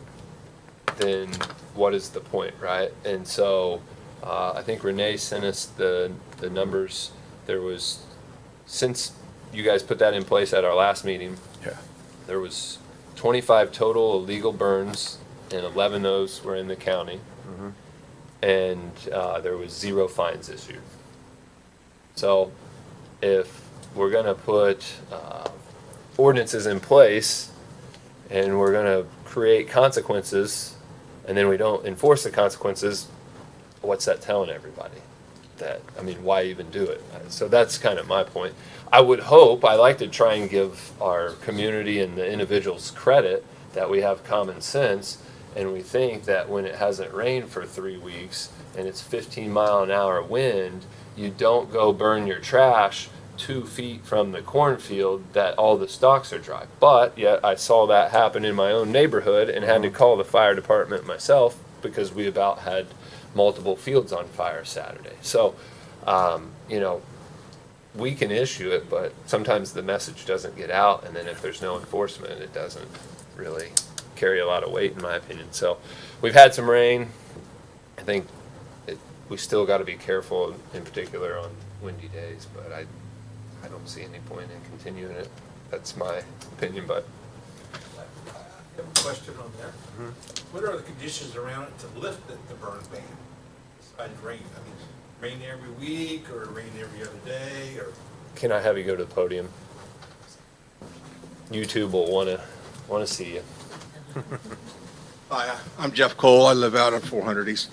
then what is the point, right? And so I think Renee sent us the numbers. There was, since you guys put that in place at our last meeting, Yeah. there was 25 total illegal burns, and 11 of those were in the county. And there was 0 fines issued. So if we're gonna put ordinances in place and we're gonna create consequences, and then we don't enforce the consequences, what's that telling everybody? That, I mean, why even do it? So that's kind of my point. I would hope, I like to try and give our community and the individuals credit that we have common sense, and we think that when it hasn't rained for 3 weeks and it's 15-mile-an-hour wind, you don't go burn your trash 2 feet from the cornfield that all the stalks are dry. But yet I saw that happen in my own neighborhood and had to call the fire department myself because we about had multiple fields on fire Saturday. So, you know, we can issue it, but sometimes the message doesn't get out, and then if there's no enforcement, it doesn't really carry a lot of weight, in my opinion. So, we've had some rain. I think we still got to be careful, in particular on windy days, but I don't see any point in continuing it. That's my opinion, but question on that. What are the conditions around it to lift the burn ban besides rain? I mean, rain every week or rain every other day or? Can I have you go to the podium? YouTube will wanna see you. Hi, I'm Jeff Cole. I live out on 400 East.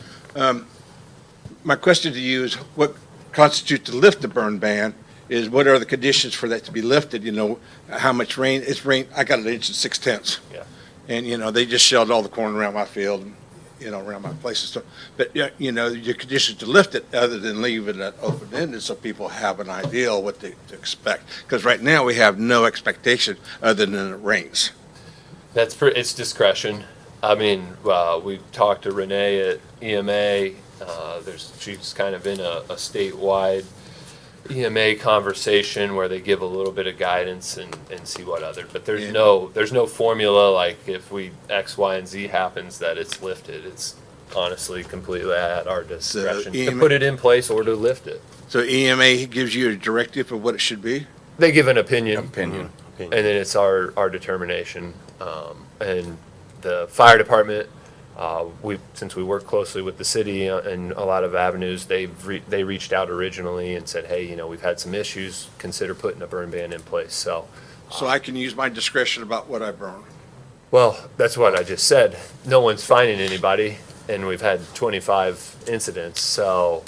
My question to you is what constitutes to lift the burn ban is what are the conditions for that to be lifted? You know, how much rain, it's rain, I got an inch and 6/10. Yeah. And, you know, they just shelled all the corn around my field, and, you know, around my place and stuff. But, yeah, you know, your conditions to lift it, other than leaving it open-ended so people have an idea of what to expect. Because right now, we have no expectation other than it rains. It's discretion. I mean, we talked to Renee at EMA. She's kind of in a statewide EMA conversation where they give a little bit of guidance and see what other, but there's no formula like if we X, Y, and Z happens that it's lifted. It's honestly completely at our discretion to EMA put it in place or to lift it. So EMA gives you a directive of what it should be? They give an opinion. Opinion. And then it's our determination. And the fire department, since we work closely with the city in a lot of avenues, they reached out originally and said, hey, you know, we've had some issues, consider putting a burn ban in place, so. So I can use my discretion about what I burn? Well, that's what I just said. No one's finding anybody, and we've had 25 incidents, so,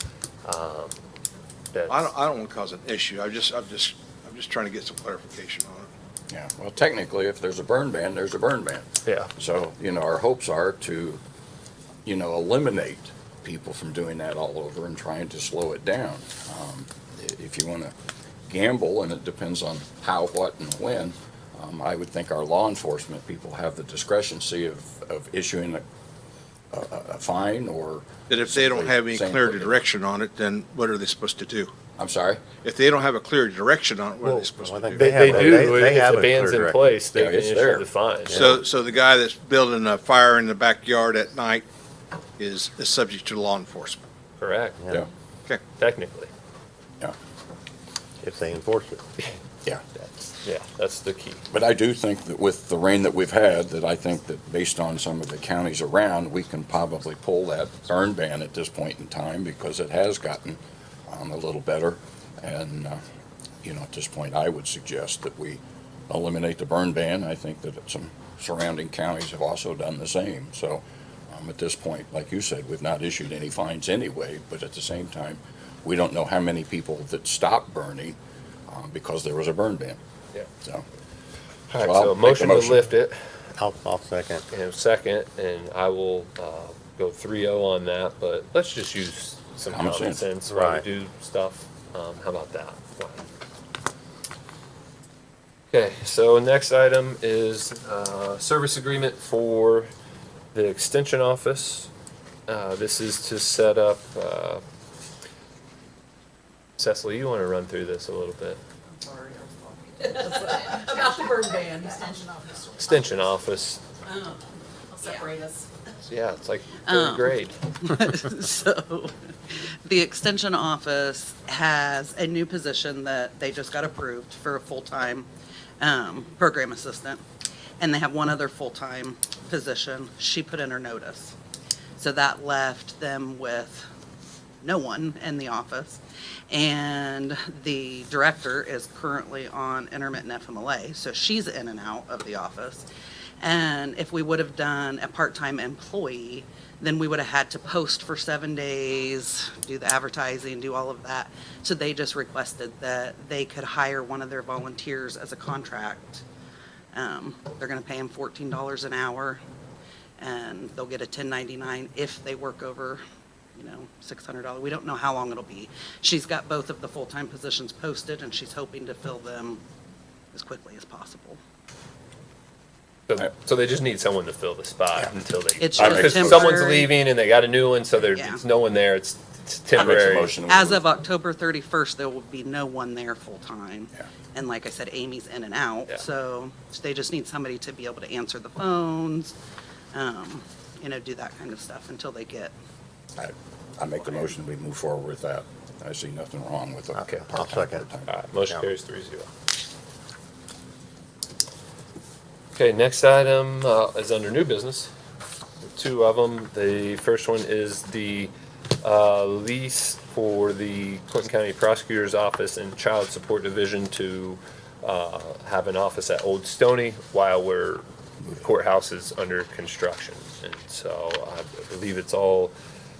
that's. I don't want to cause an issue. I'm just trying to get some clarification on it. Yeah, well, technically, if there's a burn ban, there's a burn ban. Yeah. So, you know, our hopes are to, you know, eliminate people from doing that all over and trying to slow it down. If you want to gamble, and it depends on how, what, and when, I would think our law enforcement people have the discretion, see, of issuing a fine or. That if they don't have any Saying clear put it- direction on it, then what are they supposed to do? I'm sorry? If they don't have a clear direction on it, what are they supposed to do? They have do, they if have the a ban's clear in place, they Yeah, can it's issue there. the fine. So the guy that's building a fire in the backyard at night is subject to law enforcement? Correct, Yeah, technically. If they enforce it. yeah. That's the key. But I do think that with the rain that we've had, that I think that based on some of the counties around, we can probably pull that burn ban at this point in time because it has gotten a little better. And, you know, at this point, I would suggest that we eliminate the burn ban. I think that some surrounding counties have also done the same. So at this point, like you said, we've not issued any fines anyway, but at the same time, we don't know how many people that stopped burning because there was a burn ban. Yeah. So. All So right, I'll so a make a motion to motion. lift it, I'll second. and a second, and I will go 3-0 on that, but let's just use some Common common sense. sense while we Right. do stuff. How about that? Okay, so next item is service agreement for the extension office. This is to set up, Cecily, you want to run through this a little bit? About the burn ban, extension office. Extension office, I'll separate us. yeah, it's like third grade. So, the extension office has a new position that they just got approved for a full-time program assistant. And they have one other full-time position. She put in her notice. So that left them with no one in the office. And the director is currently on intermittent FMLA, so she's in and out of the office. And if we would have done a part-time employee, then we would have had to post for 7 days, do the advertising, do all of that. So they just requested that they could hire one of their volunteers as a contract. They're gonna pay them $14 an hour, and they'll get a 1099 if they work over, $600. We don't know how long it'll be. She's got both of the full-time positions posted, and she's hoping to fill them as quickly as possible. So they just need someone to fill the spot until they. It's just Because someone's temporary. leaving and they got a new one, so there's Yeah. no one there, it's I make a temporary. motion to As remove- of October 31st, there will be no one there full-time. Yeah. And like I said, Amy's in and out, Yeah. so they just need somebody to be able to answer the phones, do that kind of stuff until they get. I make the motion, we move forward with that. I see nothing wrong with it. Okay, I'll second. All right, motion Yeah. carries 3-0. Okay, next item is under new business. Two of them. The first one is the lease for the Clinton County Prosecutor's Office and Child Support Division to have an office at Old Stony while the courthouse is under construction. And so I believe it's all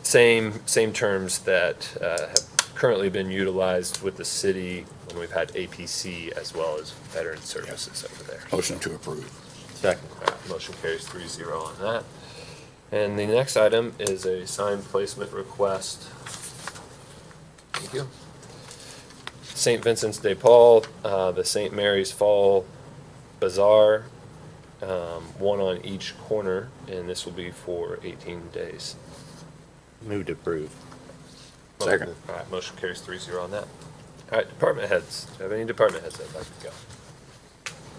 same terms that have currently been utilized with the city when we've had APC as well as Veteran Services over there. Motion to approve. Second. Motion carries 3-0 on that. And the next item is a sign placement request. Thank you. St. Vincent's de Paul, the St. Mary's Fall Bazaar, one on each corner, and this will be for 18 days. Move to approve. Second. All right, motion carries 3-0 on that. All right, department heads. Do you have any department heads that'd like to go?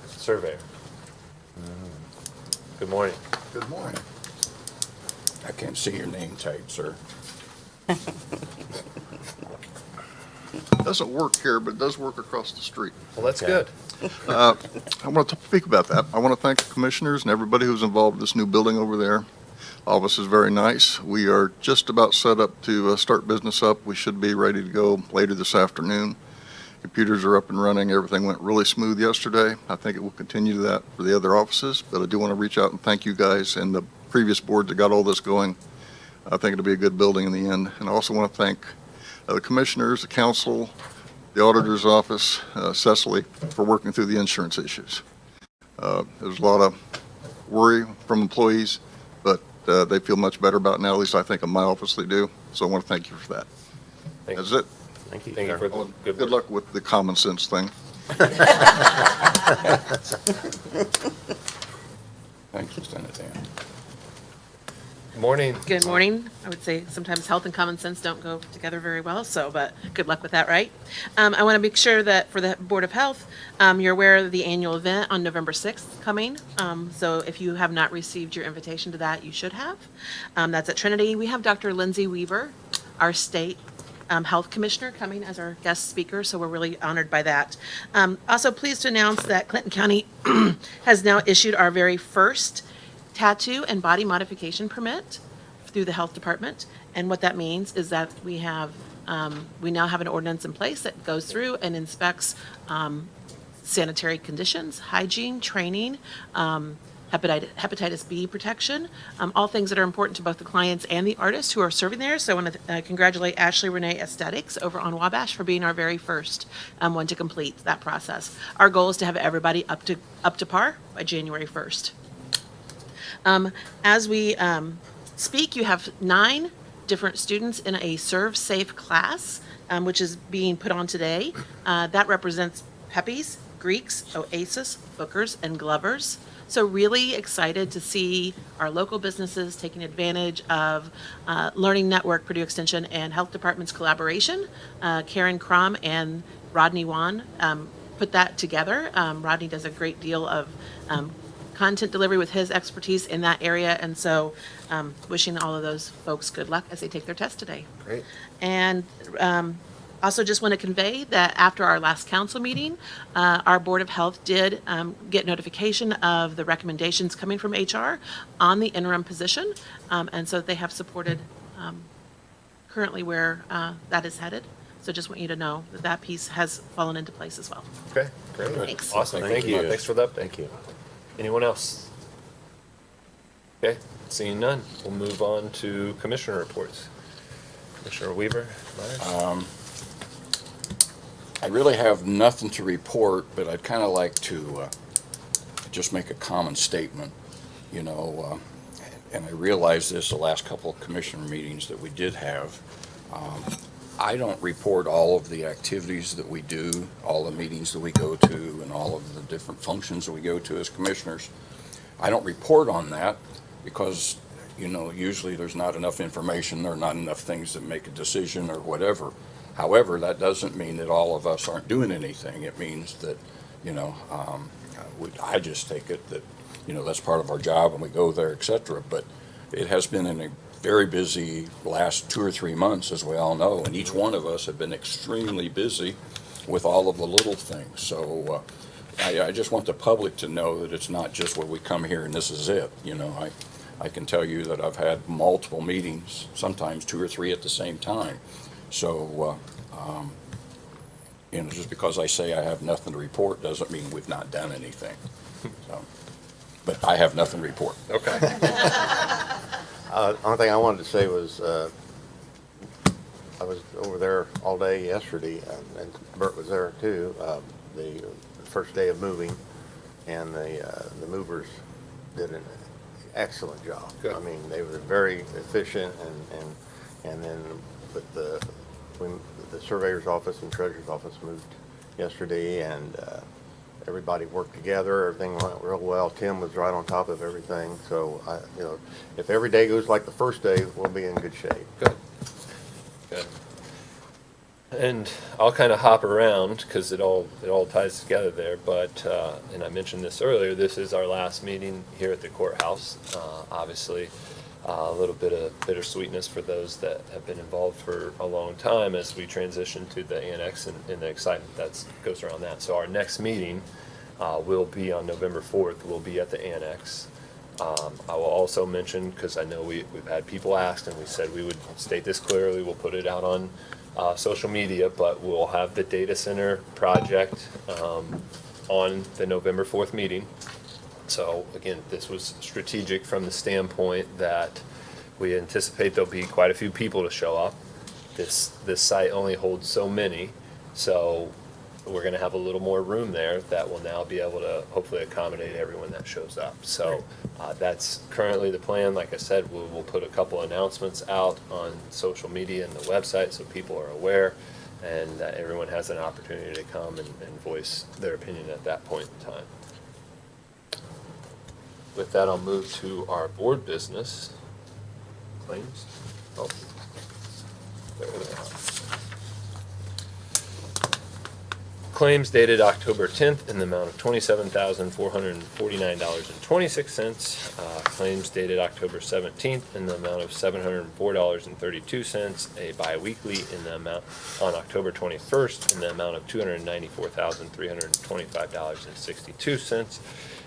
Surveyor. Good morning. Good morning. I can't see your name tag, sir. Doesn't work here, but it does work across the street. Well, that's good. I want to speak about that. I want to thank the commissioners and everybody who's involved in this new building over there. All of us is very nice. We are just about set up to start business up. We should be ready to go later this afternoon. Computers are up and running. Everything went really smooth yesterday. I think it will continue to that for the other offices, but I do want to reach out and thank you guys and the previous board that got all this going. I think it'll be a good building in the end. And I also want to thank the commissioners, the council, the auditor's office, Cecily, for working through the insurance issues. There's a lot of worry from employees, but they feel much better about it now. At least I think in my office they do. So I want to thank you for that. Thank you. That's it. Thank you. Thank you for the good Good work. luck with the common sense thing. Thanks, Lieutenant Dan. Morning. Good morning. I would say sometimes health and common sense don't go together very well, but good luck with that, right? I want to make sure that for the Board of Health, you're aware of the annual event on November 6th coming. So if you have not received your invitation to that, you should have. That's at Trinity. We have Dr. Lindsay Weaver, our state health commissioner, coming as our guest speaker, so we're really honored by that. Also pleased to announce that Clinton County has now issued our very first tattoo and body modification permit through the health department. And what that means is that we now have an ordinance in place that goes through and inspects sanitary conditions, hygiene, training, hepatitis B protection, all things that are important to both the clients and the artists who are serving there. So I want to congratulate Ashley Renee Aesthetics over on Wabash for being our very first one to complete that process. Our goal is to have everybody up to par by January 1st. As we speak, you have 9 different students in a Serve Safe class, which is being put on today. That represents Peppies, Greeks, Oasis, Bookers, and Glovers. So really excited to see our local businesses taking advantage of Learning Network, Purdue Extension, and Health Department's collaboration. Karen Crum and Rodney Wan put that together. Rodney does a great deal of content delivery with his expertise in that area, and so wishing all of those folks good luck as they take their test today. Great. And also just want to convey that after our last council meeting, our Board of Health did get notification of the recommendations coming from HR on the interim position, and so they have supported currently where that is headed. So just want you to know that that piece has fallen into place as well. Okay, great. Thanks. Awesome. Thank you. Thanks for the update. Thank you. Anyone else? Okay, seeing none, we'll move on to commissioner reports. Commissioner Weaver, Myers? I really have nothing to report, but I'd kind of like to just make a common statement, you know, and I realize this the last couple of commissioner meetings that we did have. I don't report all of the activities that we do, all the meetings that we go to, and all of the different functions that we go to as commissioners. I don't report on that because, you know, usually there's not enough information, there are not enough things that make a decision or whatever. However, that doesn't mean that all of us aren't doing anything. It means that, you know, I just take it that, you know, that's part of our job and we go there, et cetera. But it has been a very busy last 2 or 3 months, as we all know, and each one of us have been extremely busy with all of the little things. So I just want the public to know that it's not just where we come here and this is it, you know. I can tell you that I've had multiple meetings, sometimes 2 or 3 at the same time. So, you know, just because I say I have nothing to report doesn't mean we've not done anything. So, but I have nothing to report. Okay. Only thing I wanted to say was, I was over there all day yesterday, and Bert was there too, the first day of moving, and the movers did an excellent job. Good. I mean, they were very efficient, and then, but when the surveyor's office and treasurer's office moved yesterday, and everybody worked together, everything went real well. Tim was right on top of everything, so you know, if every day goes like the first day, we'll be in good shape. Good. Good. And I'll kind of hop around because it all ties together there. But and I mentioned this earlier. This is our last meeting here at the courthouse. Obviously, a little bit of bittersweetness for those that have been involved for a long time as we transition to the annex and the excitement that goes around that. So our next meeting will be on November 4th. We'll be at the annex. I will also mention, because I know we've had people ask, and we said we would state this clearly, we'll put it out on social media, but we'll have the data center project on the November 4th meeting. So again, this was strategic from the standpoint that we anticipate there'll be quite a few people to show up. This site only holds so many, so we're gonna have a little more room there that will now be able to hopefully accommodate everyone that shows up. So that's currently the plan. Like I said, we'll put a couple announcements out on social media and the website so people are aware, and everyone has an opportunity to come and voice their opinion at that point in time. With that, I'll move to our board business. Claims? Oh, there they are. Claims dated October 10th in the amount of $27,449.26. Claims dated October 17th in the amount of $704.32. A biweekly in the amount on October 21st in the amount of $294,325.62.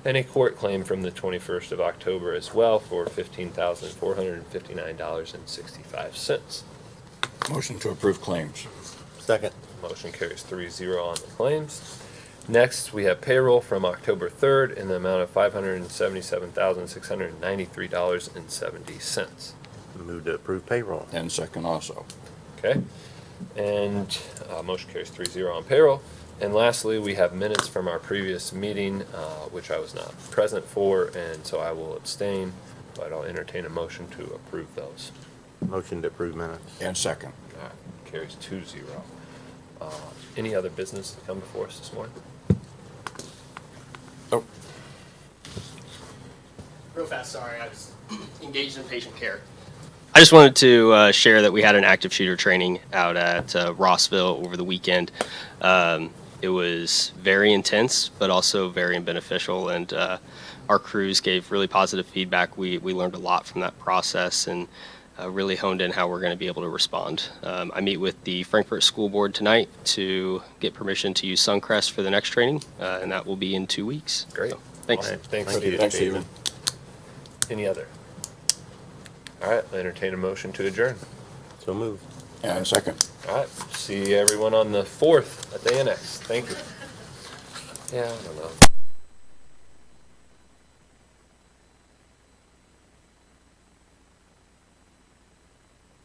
And a court claim from the 21st of October as well for $15,459.65. Motion to approve claims. Second. Motion carries 3-0 on the claims. Next, we have payroll from October 3rd in the amount of $577,693.70. Move to approve payroll. And second also. Okay? And motion carries 3-0 on payroll. And lastly, we have minutes from our previous meeting, which I was not present for, and so I will abstain, but I'll entertain a motion to approve those. Motion to approve minutes. And second. All right, carries 2-0. Any other business to come before us this morning? Oh, Real fast, sorry, I was engaged in patient care. I just wanted to share that we had an active shooter training out at Rossville over the weekend. It was very intense, but also very beneficial, and our crews gave really positive feedback. We learned a lot from that process and really honed in how we're going to be able to respond. I meet with the Frankfurt School Board tonight to get permission to use Suncrest for the next training, and that will be in 2 weeks. Great. So, thanks. All right, thanks, Thank you. Stephen. thanks, Stephen. Any other? All right, I'll entertain a motion to adjourn. So move. And second. All right, see everyone on the 4th at the annex. Thank you. Yeah, I don't know.